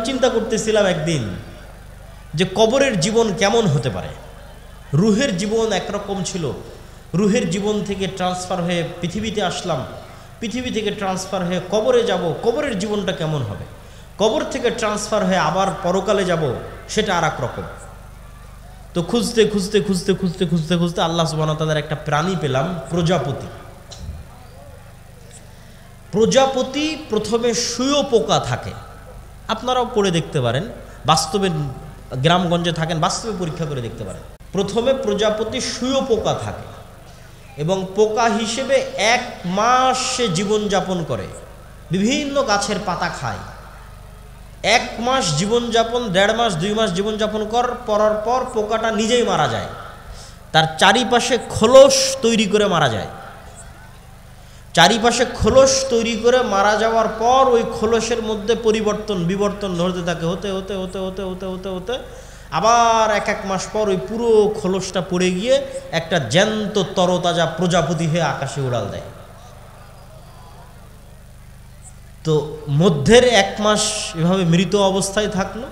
চিন্তা করতেছিলাম একদিন যে কবরের জীবন কেমন হতে পারে। রুহের জীবন একরকম ছিল, রুহের জীবন থেকে ট্রান্সফার হয়ে পৃথিবীতে আসলাম, পৃথিবী থেকে ট্রান্সফার হয়ে কবরে যাব, কবরের জীবনটা কেমন হবে। কবর থেকে ট্রান্সফার হয়ে আবার পরকালে যাব, সেটা আর এক রকম। তো খুঁজতে খুঁজতে খুঁজতে খুঁজতে খুঁজতে খুঁজতে আল্লাহ সুবহানাহু ওয়া তাআলার একটা প্রাণী পেলাম, প্রজাপতি। প্রজাপতি প্রথমে শুঁয়োপোকা থাকে, আপনারাও পড়ে দেখতে পারেন, বাস্তবে গ্রামগঞ্জে থাকেন, বাস্তবে পরীক্ষা করে দেখতে পারেন। প্রথমে প্রজাপতি শুঁয়োপোকা থাকে এবং পোকা হিসেবে 1 মাস সে জীবনযাপন করে, বিভিন্ন গাছের পাতা খায়। 1 মাস জীবনযাপন, 1.5 মাস 2 মাস জীবনযাপন করার পর পোকাটা নিজেই মারা যায়, তার চারিপাশে খোলস তৈরি করে মারা যায়। চারিপাশে খোলস তৈরি করে মারা যাওয়ার পর ওই খোলসের মধ্যে বিবর্তন হতে থাকে, হতে হতে হতে হতে হতে হতে হতে আবার 1 মাস পর ওই পুরো খোলসটা পড়ে গিয়ে একটা জ্যান্ত তরতাজা প্রজাপতি হয়ে আকাশে উড়াল দেয়। তো মধ্যের 1 মাস এভাবে মৃত অবস্থায় থাকলো,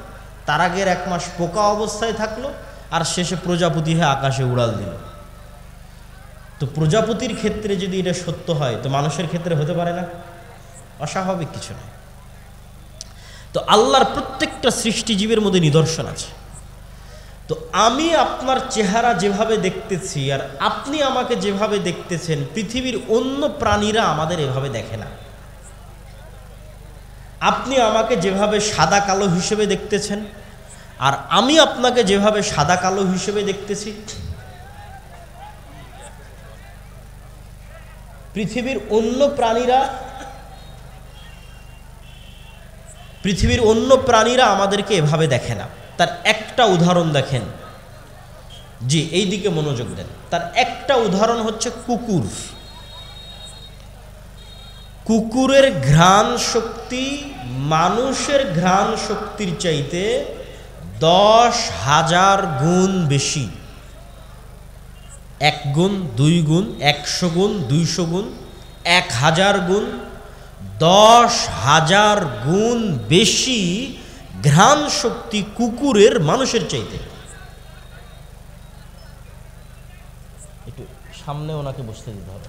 তার আগের 1 মাস পোকা অবস্থায় থাকলো, আর শেষে প্রজাপতি হয়ে আকাশে উড়াল দিল। তো প্রজাপতির ক্ষেত্রে যদি এটা সত্য হয়, তো মানুষের ক্ষেত্রে হতে পারে না? অস্বাভাবিক কিছু নয়। তো আল্লাহর প্রত্যেকটা সৃষ্টিজীবের মধ্যে নিদর্শন আছে। তো আমি আপনার চেহারা যেভাবে দেখতেছি আর আপনি আমাকে যেভাবে দেখতেছেন, পৃথিবীর অন্য প্রাণীরা আমাদের এভাবে দেখে না। আপনি আমাকে যেভাবে সাদা কালো হিসেবে দেখতেছেন আর আমি আপনাকে যেভাবে সাদা কালো হিসেবে দেখতেছি, পৃথিবীর অন্য প্রাণীরা আমাদেরকে এভাবে দেখে না। তার একটা উদাহরণ দেখেন, জি এই দিকে মনোযোগ দেন। তার একটা উদাহরণ হচ্ছে কুকুর। কুকুরের ঘ্রাণ শক্তি মানুষের ঘ্রাণ শক্তির চাইতে 10,000 গুণ বেশি। 1 গুণ, 2 গুণ, 100 গুণ, 200 গুণ, 1000 গুণ, 10,000 গুণ বেশি ঘ্রাণ শক্তি কুকুরের মানুষের চাইতে। একটু সামনে ওনাকে বসতে দিতে হবে।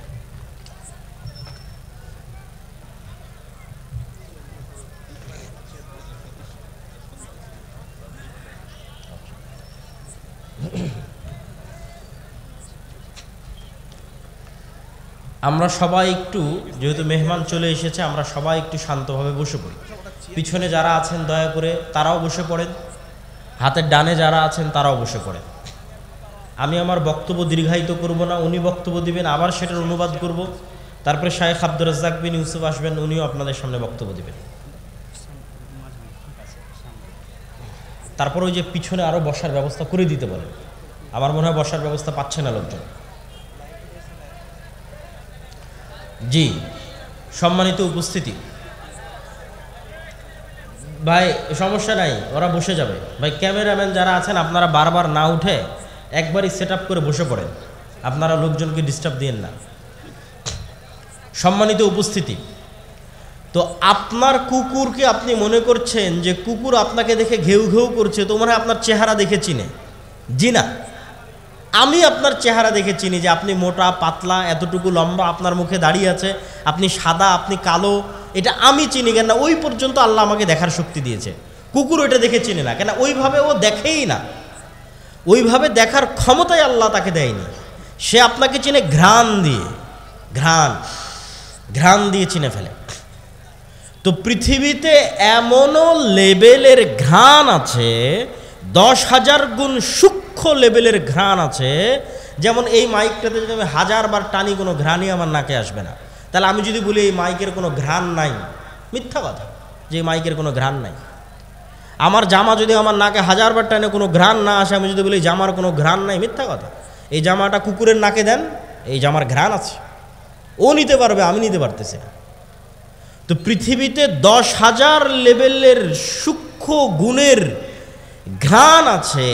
আমরা সবাই একটু, যেহেতু মেহমান চলে এসেছে, আমরা সবাই একটু শান্তভাবে বসে পড়ি। পিছনে যারা আছেন দয়া করে তারাও বসে পড়েন, হাতের ডানে যারা আছেন তারাও বসে পড়েন। আমি আমার বক্তব্য দীর্ঘায়িত করব না, উনি বক্তব্য দিবেন, আবার সেটার অনুবাদ করব, তারপরে শায়েখ আব্দুর রাজ্জাক বিন ইউসুফ আসবেন, উনিও আপনাদের সামনে বক্তব্য দিবেন। তারপর ওই যে পিছনে আরও বসার ব্যবস্থা করে দিতে বলেন, আমার মনে হয় বসার ব্যবস্থা পাচ্ছে না লোকজন। জি সম্মানিত উপস্থিতি, ভাই সমস্যা নাই, ওরা বসে যাবে। ভাই ক্যামেরাম্যান যারা আছেন আপনারা বারবার না উঠে একবারই সেট আপ করে বসে পড়েন, আপনারা লোকজনকে ডিস্টার্ব দিয়েন না। সম্মানিত উপস্থিতি, তো আপনার কুকুরকে আপনি মনে করছেন যে কুকুর আপনাকে দেখে ঘেউ ঘেউ করছে, তো মনে হয় আপনার চেহারা দেখে চিনে। জি না, আমি আপনার চেহারা দেখে চিনি যে আপনি মোটা পাতলা, এতটুকু লম্বা, আপনার মুখে দাড়ি আছে, আপনি সাদা, আপনি কালো, এটা আমি চিনি। কেন? ওই পর্যন্ত আল্লাহ আমাকে দেখার শক্তি দিয়েছে। কুকুর ওইটা দেখে চিনে না, কেন? ওইভাবে ও দেখেই না, ওইভাবে দেখার ক্ষমতাই আল্লাহ তাকে দেয়নি। সে আপনাকে চিনে ঘ্রাণ দিয়ে, ঘ্রাণ দিয়ে চিনে ফেলে। তো পৃথিবীতে এমনও লেভেলের ঘ্রাণ আছে, 10,000 গুণ সূক্ষ্ম লেভেলের ঘ্রাণ আছে। যেমন এই মাইকটাতে যদি আমি 1000 বার টানি, কোনো ঘ্রাণই আমার নাকে আসবে না। তাহলে আমি যদি বলি এই মাইকের কোনো ঘ্রাণ নাই, মিথ্যা কথা, যে মাইকের কোনো ঘ্রাণ নাই। আমার জামা যদি আমার নাকে 1000 বার টানে কোনো ঘ্রাণ না আসে, আমি যদি বলি জামার কোনো ঘ্রাণ নাই, মিথ্যা কথা। এই জামাটা কুকুরের নাকে দেন, এই জামার ঘ্রাণ আছে, ও নিতে পারবে, আমি নিতে পারতেছি না। তো পৃথিবীতে 10,000 লেভেলের সূক্ষ্ম গুণের ঘ্রাণ আছে,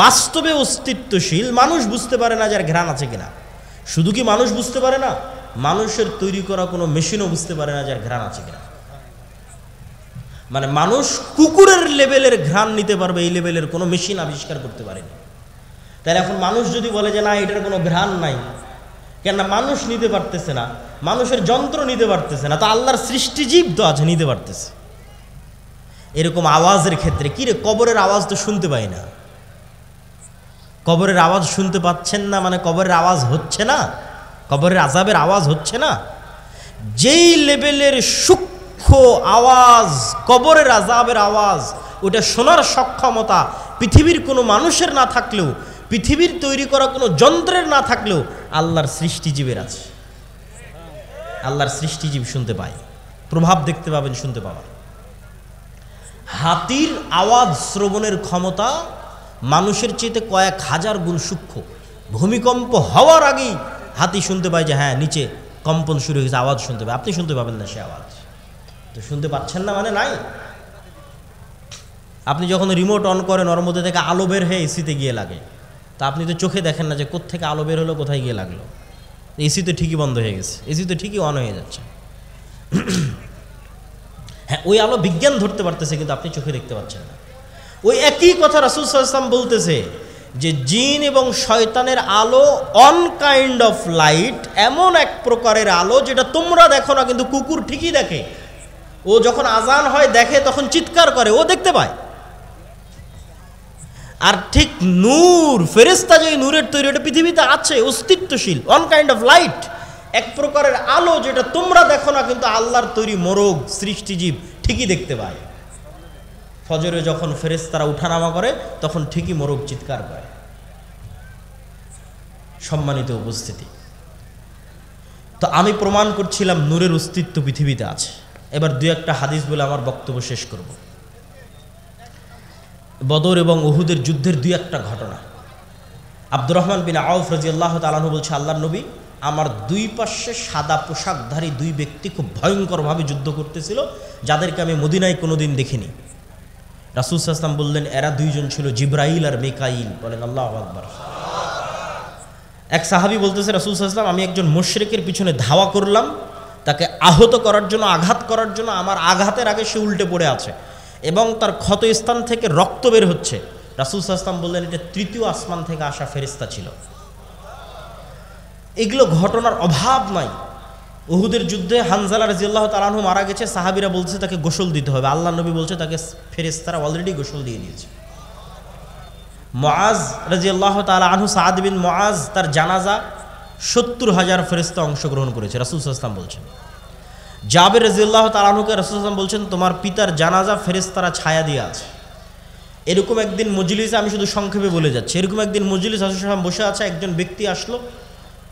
বাস্তবে অস্তিত্বশীল। মানুষ বুঝতে পারে না যার ঘ্রাণ আছে কিনা। শুধু কি মানুষ বুঝতে পারে না, মানুষের তৈরি করা কোনো মেশিনও বুঝতে পারে না যার ঘ্রাণ আছে কিনা। মানে মানুষ কুকুরের লেভেলের ঘ্রাণ নিতে পারবে, এই লেভেলের কোনো মেশিন আবিষ্কার করতে পারেনি। তাহলে এখন মানুষ যদি বলে যে না এটার কোনো ঘ্রাণ নাই, কেননা মানুষ নিতে পারতেছে না, মানুষের যন্ত্র নিতে পারতেছে না, তো আল্লাহর সৃষ্টিজীব তো আছে নিতে পারতেছে। এরকম আওয়াজের ক্ষেত্রে কি রে, কবরের আওয়াজ তো শুনতে পাই না। কবরের আওয়াজ শুনতে পাচ্ছেন না মানে কবরের আওয়াজ হচ্ছে না, কবরের আযাবের আওয়াজ হচ্ছে না। যেই লেভেলের সূক্ষ্ম আওয়াজ কবরের আযাবের আওয়াজ, ওটা শোনার সক্ষমতা পৃথিবীর কোনো মানুষের না থাকলেও, পৃথিবীর তৈরি করা কোনো যন্ত্রের না থাকলেও আল্লাহর সৃষ্টিজীবের আছে। আল্লাহর সৃষ্টিজীব শুনতে পায়, প্রভাব দেখতে পাবেন, শুনতে পাবেন। হাতির আওয়াজ শ্রবণের ক্ষমতা মানুষের চেয়ে কয়েক হাজার গুণ সূক্ষ্ম। ভূমিকম্প হওয়ার আগেই হাতি শুনতে পায় যে হ্যাঁ নিচে কম্পন শুরু হয়েছে, আওয়াজ শুনতে পায়। আপনি শুনতে পাবেন না সে আওয়াজ, তো শুনতে পাচ্ছেন না মানে নাই। আপনি যখন রিমোট অন করেন ওর মধ্যে থেকে আলো বের হয়ে এসিতে গিয়ে লাগে, তা আপনি তো চোখে দেখেন না যে কোত্থেকে আলো বের হলো, কোথায় গিয়ে লাগলো। এসি তো ঠিকই বন্ধ হয়ে গেছে, এসি তো ঠিকই অন হয়ে যাচ্ছে। হ্যাঁ, ওই আলো বিজ্ঞান ধরতে পারতেছে কিন্তু আপনি চোখে দেখতে পাচ্ছেন না। ওই একই কথা রাসূল সাল্লাল্লাহু আলাইহি ওয়াসাল্লাম বলতেছে যে জিন এবং শয়তানের আলো অন কাইন্ড অফ লাইট, এমন এক প্রকারের আলো যেটা তোমরা দেখো না কিন্তু কুকুর ঠিকই দেখে। ও যখন আজান হয় দেখে, তখন চিৎকার করে, ও দেখতে পায়। আর ঠিক নূর, ফেরেশতা যে নূরের তৈরি, ওটা পৃথিবীতে আছে, অস্তিত্বশীল, অন কাইন্ড অফ লাইট, এক প্রকারের আলো যেটা তোমরা দেখো না কিন্তু আল্লাহর তৈরি মোরগ সৃষ্টিজীব ঠিকই দেখতে পায়। ফজরে যখন ফেরেশতারা উঠানামা করে তখন ঠিকই মোরগ চিৎকার করে। সম্মানিত উপস্থিতি, তো আমি প্রমাণ করছিলাম নূরের অস্তিত্ব পৃথিবীতে আছে। এবার দুই একটা হাদিস বলে আমার বক্তব্য শেষ করব। বদর এবং উহুদের যুদ্ধের দুই একটা ঘটনা। আব্দুর রহমান বিন আউফ রাদিয়াল্লাহু তাআলা আনহু বলছে, আল্লাহর নবী, আমার দুই পাশে সাদা পোশাকধারী দুই ব্যক্তি খুব ভয়ঙ্করভাবে যুদ্ধ করতেছিল, যাদেরকে আমি মদিনায় কোনোদিন দেখিনি। রাসূল সাল্লাল্লাহু আলাইহি ওয়াসাল্লাম বললেন, এরা দুইজন ছিল জিবরাইল আর মিকাইল। বলেন আল্লাহু আকবার। এক সাহাবী বলতেছে, রাসূল সাল্লাল্লাহু আলাইহি ওয়াসাল্লাম, আমি একজন মুশরিকের পিছনে ধাওয়া করলাম, তাকে আহত করার জন্য, আঘাত করার জন্য। আমার আঘাতের আগে সে উল্টে পড়ে আছে এবং তার ক্ষত স্থান থেকে রক্ত বের হচ্ছে। রাসূল সাল্লাল্লাহু আলাইহি ওয়াসাল্লাম বললেন, এটা তৃতীয় আসমান থেকে আসা ফেরেশতা ছিল। এগুলো ঘটনার অভাব নাই। উহুদের যুদ্ধে হানজালা রাদিয়াল্লাহু তাআলা আনহু মারা গেছে, সাহাবীরা বলছে তাকে গোসল দিতে হবে। আল্লাহর নবী বলছে তাকে ফেরেশতারা অলরেডি গোসল দিয়ে দিয়েছে। মুআজ রাদিয়াল্লাহু তাআলা আনহু, সাদ বিন মুআজ, তার জানাজা ৭০,০০০ ফেরেশতা অংশগ্রহণ করেছে, রাসূল সাল্লাল্লাহু আলাইহি ওয়াসাল্লাম বলছেন। জাবের রাদিয়াল্লাহু তাআলা আনহুকে রাসূল সাল্লাল্লাহু আলাইহি ওয়াসাল্লাম বলছেন, তোমার পিতার জানাজা ফেরেশতারা ছায়া দিয়ে আছে। এরকম একদিন মজলিসে, আমি শুধু সংক্ষেপে বলে যাচ্ছি, এরকম একদিন মজলিস রাসূল সাল্লাল্লাহু আলাইহি ওয়াসাল্লাম বসে আছে, একজন ব্যক্তি আসলো,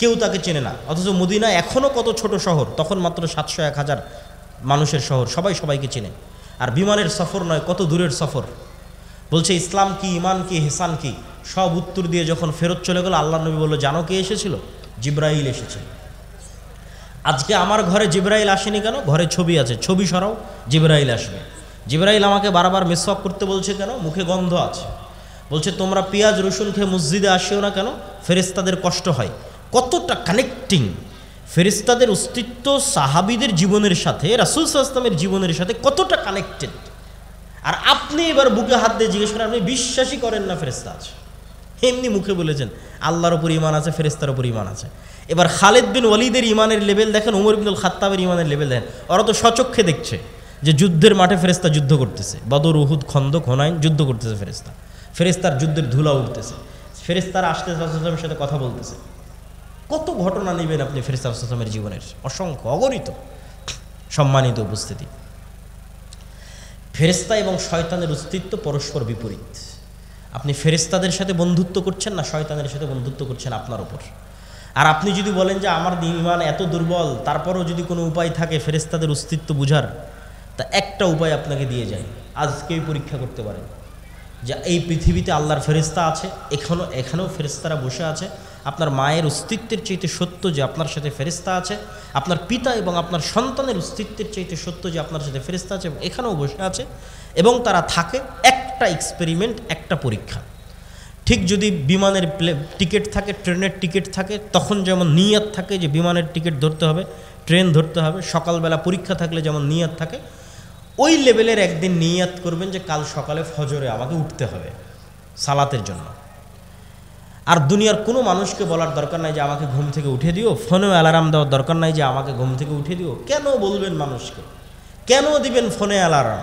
কেউ তাকে চেনে না, অথচ মদিনা এখনও কত ছোট শহর, তখন মাত্র ৭০০-১০০০ মানুষের শহর, সবাই সবাইকে চেনে। আর বিমানের সফর নয়, কত দূরের সফর। বলছে ইসলাম কি, ইমান কি, হেসান কি, সব উত্তর দিয়ে যখন ফেরত চলে গেল, আল্লাহর নবী বলল, জানো কে এসেছিল? জিবরাইল এসেছিল। আজকে আমার ঘরে জিবরাইল আসেনি কেন? ঘরে ছবি আছে, ছবি সরাও, জিবরাইল আসবে। জিবরাইল আমাকে বারবার মিসওয়াক করতে বলছে কেন? মুখে গন্ধ আছে। বলছে তোমরা পেঁয়াজ রসুন খেয়ে মসজিদে আসিও না কেন? ফেরেশতাদের কষ্ট হয়। কতটা কানেক্টিং! ফেরেশতাদের অস্তিত্ব সাহাবীদের জীবনের সাথে, রাসূল সাল্লাল্লাহু আলাইহি ওয়াসাল্লামের জীবনের সাথে কতটা কানেক্টেড। আর আপনি এবার বুকে হাত দিয়ে জিজ্ঞেস করেন, আপনি বিশ্বাসই করেন না ফেরেশতা আছে। এমনি মুখে বলেছেন আল্লাহর উপর ঈমান আছে, ফেরেশতার উপর ঈমান আছে। এবার খালিদ বিন ওয়ালিদের ঈমানের লেভেল দেখেন, ওমর ইবনুল খাত্তাবের ঈমানের লেভেল দেখেন। ওরা তো স্বচক্ষে দেখছে যে যুদ্ধের মাঠে ফেরেশতা যুদ্ধ করতেছে, বদর, উহুদ, খন্দক, হুনাইন যুদ্ধ করতেছে ফেরেশতা। ফেরেশতার যুদ্ধের ধুলা উঠতেছে, ফেরেশতারা আসতে রাসূল সাল্লাল্লাহু আলাইহি ওয়াসাল্লামের সাথে কথা বলতেছে। কত ঘটনা নেবেন আপনি ফেরেশতা সাল্লাল্লাহু আলাইহি ওয়াসাল্লামের জীবনের, অসংখ্য, অগণিত। সম্মানিত উপস্থিতি, ফেরেশতা এবং শয়তানের অস্তিত্ব পরস্পর বিপরীত। আপনি ফেরেশতাদের সাথে বন্ধুত্ব করছেন না শয়তানের সাথে বন্ধুত্ব করছেন, আপনার উপর। আর আপনি যদি বলেন যে আমার ঈমান এত দুর্বল, তারপরও যদি কোনো উপায় থাকে ফেরেশতাদের অস্তিত্ব বুঝার, তা একটা উপায় আপনাকে দিয়ে যায়। আজকেই পরীক্ষা করতে পারেন যে এই পৃথিবীতে আল্লাহর ফেরেশতা আছে, এখানেও ফেরেশতারা বসে আছে। আপনার মায়ের অস্তিত্বের চাইতে সত্য যে আপনার সাথে ফেরেশতা আছে, আপনার পিতা এবং আপনার সন্তানের অস্তিত্বের চাইতে সত্য যে আপনার সাথে ফেরেশতা আছে এবং এখানেও বসে আছে, এবং তারা থাকে। একটা এক্সপেরিমেন্ট, একটা পরীক্ষা। ঠিক যদি বিমানের টিকিট থাকে, ট্রেনের টিকিট থাকে, তখন যেমন নিয়াত থাকে যে বিমানের টিকিট ধরতে হবে, ট্রেন ধরতে হবে, সকালবেলা পরীক্ষা থাকলে যেমন নিয়াত থাকে, ওই লেভেলের একদিন নিয়াত করবেন যে কাল সকালে ফজরে আমাকে উঠতে হবে সালাতের জন্য। আর দুনিয়ার কোনো মানুষকে বলার দরকার নাই যে আমাকে ঘুম থেকে উঠে দিও, ফোনেও অ্যালার্ম দেওয়ার দরকার নাই যে আমাকে ঘুম থেকে উঠে দিও। কেন বলবেন মানুষকে? কেন দিবেন ফোনে অ্যালার্ম?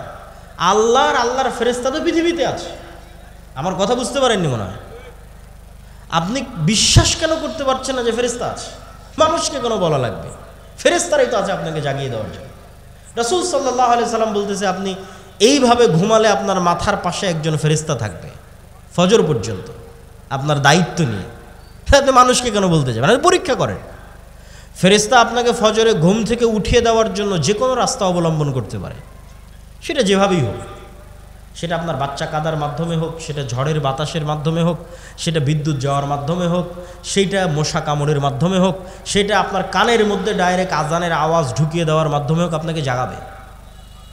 আল্লাহর ফেরেশতা তো পৃথিবীতে আছে। আমার কথা বুঝতে পারেননি মনে হয়। আপনি বিশ্বাস কেন করতে পারছেন না যে ফেরেশতা আছে? মানুষকে কেন বলা লাগবে? ফেরেশতারাই তো আছে আপনাকে জাগিয়ে দেওয়ার জন্য। রাসূল সাল্লাল্লাহু আলাইহি সাল্লাম বলতেছে আপনি এইভাবে ঘুমালে আপনার মাথার পাশে একজন ফেরেশতা থাকবে ফজর পর্যন্ত আপনার দায়িত্ব নিয়ে। আপনি মানুষকে কেন বলতে যাবেন? পরীক্ষা করেন। ফেরেশতা আপনাকে ফজরে ঘুম থেকে উঠিয়ে দেওয়ার জন্য যে কোনো রাস্তা অবলম্বন করতে পারে, সেটা যেভাবেই হোক। সেটা আপনার বাচ্চা কাদার মাধ্যমে হোক, সেটা ঝড়ের বাতাসের মাধ্যমে হোক, সেটা বিদ্যুৎ যাওয়ার মাধ্যমে হোক, সেইটা মশা কামড়ের মাধ্যমে হোক, সেটা আপনার কানের মধ্যে ডাইরেক্ট আজানের আওয়াজ ঢুকিয়ে দেওয়ার মাধ্যমে হোক, আপনাকে জাগাবে।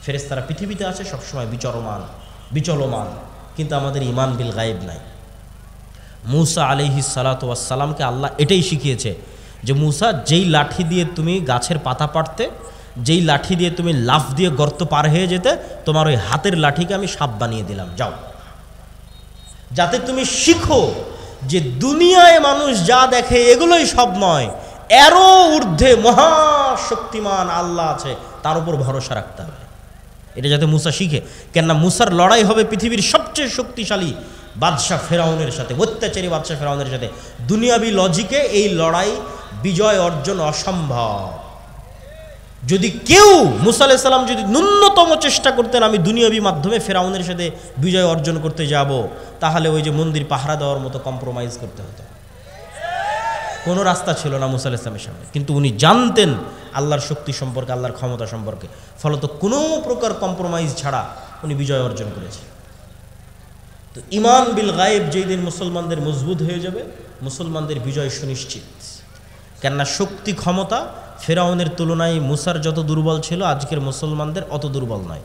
ফেরেশতারা পৃথিবীতে আছে সবসময় বিচলমান, কিন্তু আমাদের ঈমান বিল গায়েব নাই। মূসা আলাইহিস সালাতু ওয়াস সালামকে আল্লাহ এটাই শিখিয়েছে যে মূসা, যেই লাঠি দিয়ে তুমি গাছের পাতা পাড়তে, যেই লাঠি দিয়ে তুমি লাফ দিয়ে গর্ত পার হয়ে যেতে, তোমার ওই হাতের লাঠিকে আমি সাপ বানিয়ে দিলাম, যাও। যাতে তুমি শিখো যে দুনিয়ায় মানুষ যা দেখে এগুলোই সব নয়, এরও ঊর্ধ্বে মহাশক্তিমান আল্লাহ আছে, তার উপর ভরসা রাখতে হবে। এটা যাতে মূসা শিখে। কেননা মূসার লড়াই হবে পৃথিবীর সবচেয়ে শক্তিশালী বাদশাহ ফেরাউনের সাথে, অত্যাচারী বাদশাহ ফেরাউনের সাথে। দুনিয়াবি লজিকে এই লড়াই বিজয় অর্জন অসম্ভব। যদি কেউ মূসা আলাইহিস সালাম যদি ন্যূনতম চেষ্টা করতেন আমি দুনিয়াবি মাধ্যমে ফেরাউনের সাথে বিজয় অর্জন করতে যাব, তাহলে ওই যে মন্দির পাহারা দেওয়ার মতো কম্প্রোমাইজ করতে হতো। কোনো রাস্তা ছিল না মূসা আলাইহিস সালামের সামনে, কিন্তু উনি জানতেন আল্লাহর শক্তি সম্পর্কে, আল্লাহর ক্ষমতা সম্পর্কে, ফলত কোনো প্রকার কম্প্রোমাইজ ছাড়া উনি বিজয় অর্জন করেছেন। তো ঈমান বিল গায়েব যেই দিন মুসলমানদের মজবুত হয়ে যাবে, মুসলমানদের বিজয় সুনিশ্চিত। কেননা শক্তি ক্ষমতা ফেরাউনের তুলনায় মূসার যত দুর্বল ছিল, আজকের মুসলমানদের অত দুর্বল নয়।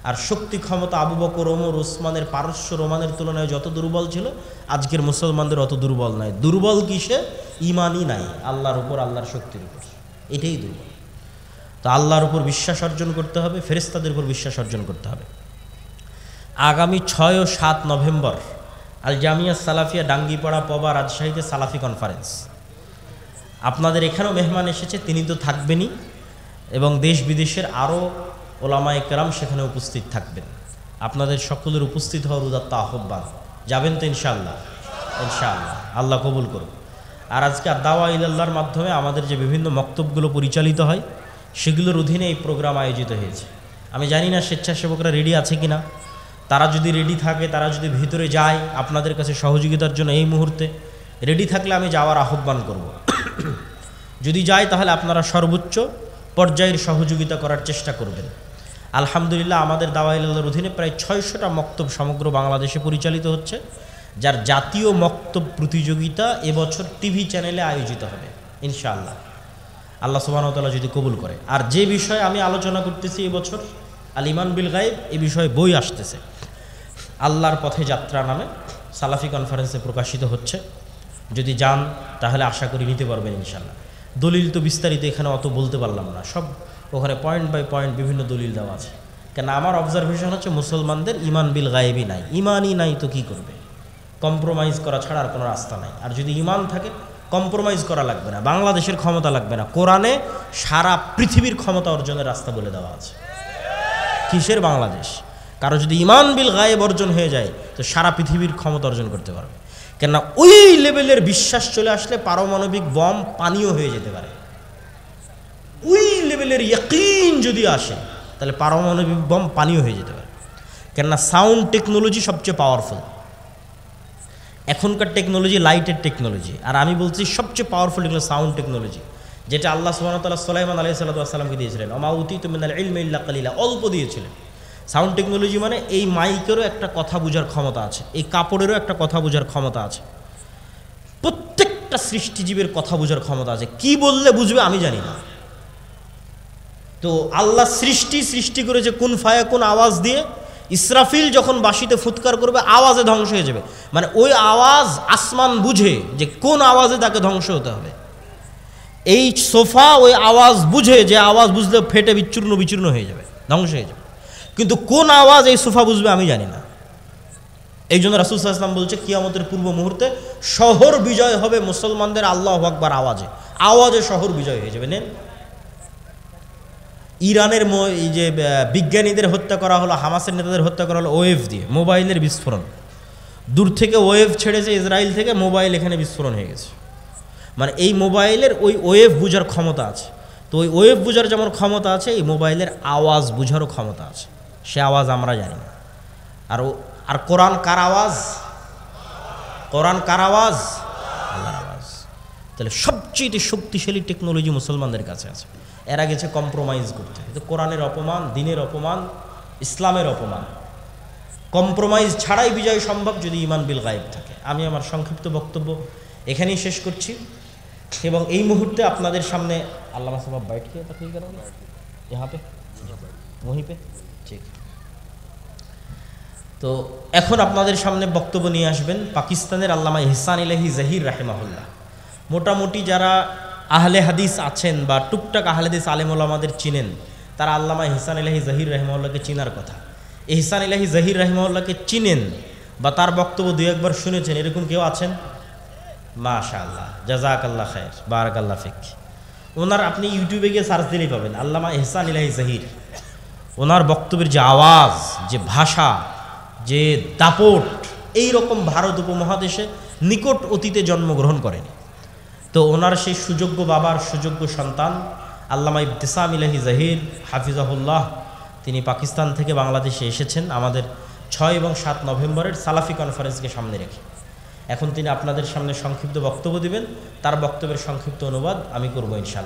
আর শক্তি ক্ষমতা আবু বকর, ওমর, ওসমানের, পারস্য রোমানের তুলনায় যত দুর্বল ছিল, আজকের মুসলমানদের অত দুর্বল নয়। দুর্বল কিসে? ঈমানই নাই আল্লাহর উপর, আল্লাহর শক্তির উপর, এটাই দুর্বল। তো আল্লাহর উপর বিশ্বাস অর্জন করতে হবে, ফেরেশতাদের উপর বিশ্বাস অর্জন করতে হবে। আগামী 6 ও 7 নভেম্বর আল জামিয়া সালাফিয়া ডাঙ্গিপাড়া পবা রাজশাহীতে সালাফি কনফারেন্স। আপনাদের এখানেও মেহমান এসেছে, তিনি তো থাকবেনই, এবং দেশ বিদেশের আরও ওলামায়ে কেরাম সেখানে উপস্থিত থাকবেন। আপনাদের সকলের উপস্থিত হওয়ার উদাত্ত আহ্বান। যাবেন তো ইনশাআল্লাহ? ইনশাআল্লাহ, আল্লাহ কবুল করুন। আর আজকে দাওয়া ইলাল্লাহর মাধ্যমে আমাদের যে বিভিন্ন মক্তবগুলো পরিচালিত হয়, সেগুলোর অধীনে এই প্রোগ্রাম আয়োজিত হয়েছে। আমি জানি না স্বেচ্ছাসেবকরা রেডি আছে কি না। তারা যদি রেডি থাকে, তারা যদি ভিতরে যায় আপনাদের কাছে সহযোগিতার জন্য, এই মুহূর্তে রেডি থাকলে আমি যাওয়ার আহ্বান করব। যদি যায় তাহলে আপনারা সর্বোচ্চ পর্যায়ের সহযোগিতা করার চেষ্টা করবেন। আলহামদুলিল্লাহ, আমাদের দাওয়া ইলাল্লাহর অধীনে প্রায় 600টা মক্তব সমগ্র বাংলাদেশে পরিচালিত হচ্ছে, যার জাতীয় মক্তব প্রতিযোগিতা এবছর টিভি চ্যানেলে আয়োজিত হবে ইনশাআল্লাহ, আল্লাহ সুবহানাহু ওয়া তাআলা যদি কবুল করে। আর যে বিষয়ে আমি আলোচনা করতেছি এবছর, আল ঈমান বিল গায়েব, এই বিষয়ে বই আসতেছে, আল্লাহর পথে যাত্রা নামে সালাফি কনফারেন্সে প্রকাশিত হচ্ছে। যদি যান তাহলে আশা করি নিতে পারবেন ইনশাআল্লাহ। দলিল তো বিস্তারিত এখানে অত বলতে পারলাম না, সব ওখানে পয়েন্ট বাই পয়েন্ট বিভিন্ন দলিল দেওয়া আছে। কেন আমার অবজারভেশন হচ্ছে মুসলমানদের ঈমান বিল গায়েবই নাই। ঈমানই নাই তো কী করবে? কম্প্রোমাইজ করা ছাড়া আর কোনো রাস্তা নাই। আর যদি ঈমান থাকে কম্প্রোমাইজ করা লাগবে না, বাংলাদেশের ক্ষমতা লাগবে না, কোরআনে সারা পৃথিবীর ক্ষমতা অর্জনের রাস্তা বলে দেওয়া আছে। কিসের বাংলাদেশ? কারো যদি ঈমান বিল গায়েব অর্জন হয়ে যায় তো সারা পৃথিবীর ক্ষমতা অর্জন করতে পারবে। কেননা ওই লেভেলের বিশ্বাস চলে আসলে পারমাণবিক বম পানিও হয়ে যেতে পারে। ওই লেভেলের ইয়াকিন যদি আসে তাহলে পারমাণবিক বম পানিও হয়ে যেতে পারে। কেননা সাউন্ড টেকনোলজি সবচেয়ে পাওয়ারফুল। এখনকার টেকনোলজি লাইটের টেকনোলজি, আর আমি বলছি সবচেয়ে পাওয়ারফুল এগুলো সাউন্ড টেকনোলজি, যেটা আল্লাহ সুবহানাহু ওয়া তাআলা সুলাইমান আলাইহিস সালামকে দিয়েছিলেন। ওমা উতীতু মিনাল ইলমি ইল্লা কালিলা, অল্প দিয়েছিলেন। সাউন্ড টেকনোলজি মানে এই মাইকেরও একটা কথা বোঝার ক্ষমতা আছে, এই কাপড়েরও একটা কথা বোঝার ক্ষমতা আছে, প্রত্যেকটা সৃষ্টিজীবের কথা বোঝার ক্ষমতা আছে। কি বললে বুঝবে আমি জানি না। তো আল্লাহ সৃষ্টি করেছে কুন ফায়াকুন আওয়াজ দিয়ে। ইসরাফিল যখন বাঁশিতে ফুৎকার করবে আওয়াজে ধ্বংস হয়ে যাবে, মানে ওই আওয়াজ আসমান বুঝে যে কোন আওয়াজে তাকে ধ্বংস হতে হবে। এই সোফা ওই আওয়াজ বুঝে যে আওয়াজ বুঝলে ফেটে বিচ্ছিন্ন হয়ে যাবে, ধ্বংস হয়ে যাবে। কিন্তু কোন আওয়াজ এই সোফা বুঝবে আমি জানি না। এই জন্য রাসূল সাল্লাল্লাহু আলাইহি ওয়াসাল্লাম বলছে কিয়ামতের পূর্ব মুহূর্তে শহর বিজয় হবে মুসলমানদের আল্লাহু আকবার আওয়াজে, আওয়াজে শহর বিজয় হয়ে যাবে। নেন, ইরানের এই যে বিজ্ঞানীদের হত্যা করা হলো, হামাসের নেতাদের হত্যা করা হলো ওয়েভ দিয়ে, মোবাইলের বিস্ফোরণ। দূর থেকে ওয়েভ ছেড়েছে ইসরায়েল থেকে, মোবাইল এখানে বিস্ফোরণ হয়ে গেছে। মানে এই মোবাইলের ওই ওয়েভ বুঝার ক্ষমতা আছে। তো ওই ওয়েভ বুঝার যেমন ক্ষমতা আছে, এই মোবাইলের আওয়াজ বুঝারও ক্ষমতা আছে। সে আওয়াজ আমরা জানি না। আর কোরআন কার আওয়াজ? কোরআন কার আওয়াজ? আল্লাহর আওয়াজ। তাহলে সবচেয়ে শক্তিশালী টেকনোলজি মুসলমানদের কাছে আছে। এরা গেছে কম্প্রোমাইজ করতে। কিন্তু কোরআনের অপমান, দিনের অপমান, ইসলামের অপমান। কম্প্রোমাইজ ছাড়াই বিজয় সম্ভব যদি ঈমান বিল গায়েব থাকে। আমি আমার সংক্ষিপ্ত বক্তব্য এখানেই শেষ করছি এবং এই মুহূর্তে আপনাদের সামনে আল্লামা সাহেব বাইট কিয়া তকলিফ করেন यहाँ पे वहीं पे ঠিক। তো এখন আপনাদের সামনে বক্তব্য নিয়ে আসবেন পাকিস্তানের আল্লামা ইহসান ইলাহি জহির রাহিমাহুল্লাহ। মোটামুটি যারা আহলে হাদিস আছেন বা টুকটাক আহলে হাদিস আলেম ওলামাদের চিনেন, তারা আল্লামা ইহসান ইলাহি জহির রাহিমাহুল্লাহকে চিনার কথা। ইহসান ইলাহি জহির রাহিমাহুল্লাহকে চিনেন বা তার বক্তব্য দুই একবার শুনেছেন, এরকম কেউ আছেন? মাশাআল্লাহ, জাযাকাল্লাহ খায়র, বারাকাল্লাহ ফিক। ওনার আপনি ইউটিউবে গিয়ে সার্চ দিলেই পাবেন আল্লামা ইহসান ইলাহি জহির। ওনার বক্তব্যের যে আওয়াজ, যে ভাষা, যে দাপট, এই রকম ভারত উপমহাদেশে নিকট অতীতে জন্মগ্রহণ করেন। তো ওনার সেই সুযোগ্য বাবার সুযোগ্য সন্তান আল্লামা ইবতিসাম ইলাহি জহির হাফিজাহুল্লাহ, তিনি পাকিস্তান থেকে বাংলাদেশে এসেছেন আমাদের 6 এবং 7 নভেম্বরের সালাফি কনফারেন্সকে সামনে রেখে। এখন তিনি আপনাদের সামনে সংক্ষিপ্ত বক্তব্য দিবেন। তার বক্তব্যের সংক্ষিপ্ত অনুবাদ আমি করব ইনশাআল্লাহ।